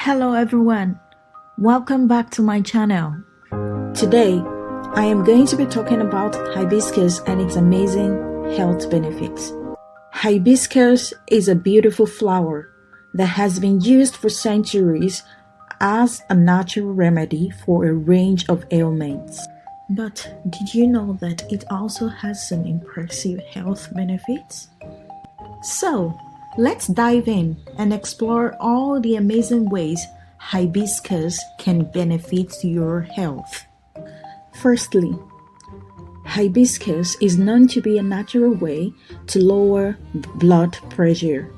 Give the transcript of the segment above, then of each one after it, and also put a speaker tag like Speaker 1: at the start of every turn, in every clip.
Speaker 1: Hello everyone, welcome back to my channel. Today, I am going to be talking about hibiscus and its amazing health benefits. Hibiscus is a beautiful flower that has been used for centuries as a natural remedy for a range of ailments. But did you know that it also has some impressive health benefits? So, let's dive in and explore all the amazing ways hibiscus can benefit your health. Firstly, hibiscus is known to be a natural way to lower blood pressure.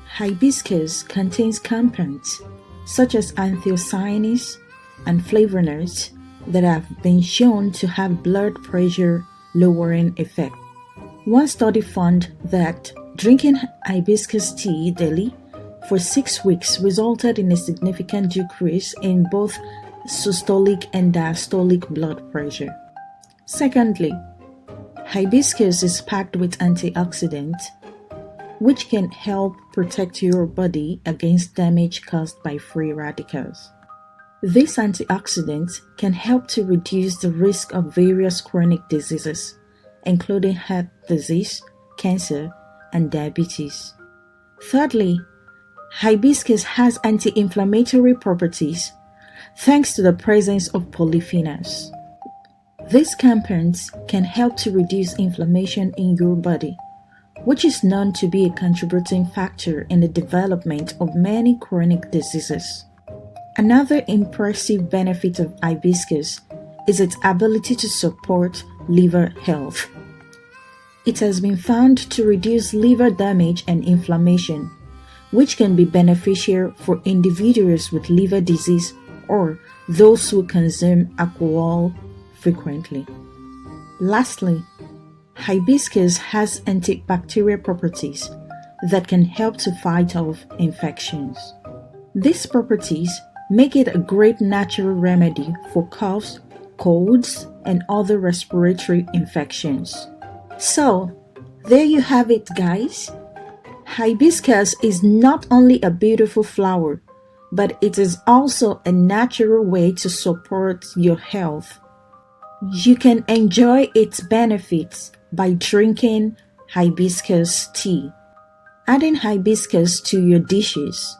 Speaker 1: Hibiscus contains compounds such as anthocyanins and flavonoids that have been shown to have blood pressure lowering effect. One study found that drinking hibiscus tea daily for 6 weeks resulted in a significant decrease in both systolic and diastolic blood pressure. Secondly, hibiscus is packed with antioxidants, which can help protect your body against damage caused by free radicals. These antioxidants can help to reduce the risk of various chronic diseases, including heart disease, cancer, and diabetes. Thirdly, hibiscus has anti-inflammatory properties thanks to the presence of polyphenols. These compounds can help to reduce inflammation in your body, which is known to be a contributing factor in the development of many chronic diseases. Another impressive benefit of hibiscus is its ability to support liver health. It has been found to reduce liver damage and inflammation, which can be beneficial for individuals with liver disease or those who consume alcohol frequently. Lastly, hibiscus has antibacterial properties that can help to fight off infections. These properties make it a great natural remedy for coughs, colds, and other respiratory infections. So, there you have it, guys. Hibiscus is not only a beautiful flower, but it is also a natural way to support your health. You can enjoy its benefits by drinking hibiscus tea, adding hibiscus to your dishes,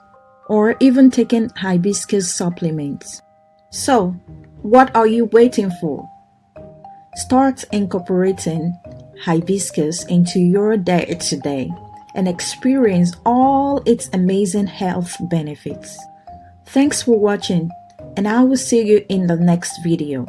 Speaker 1: or even taking hibiscus supplements. So, what are you waiting for? Start incorporating hibiscus into your diet today and experience all its amazing health benefits. Thanks for watching, and I will see you in the next video.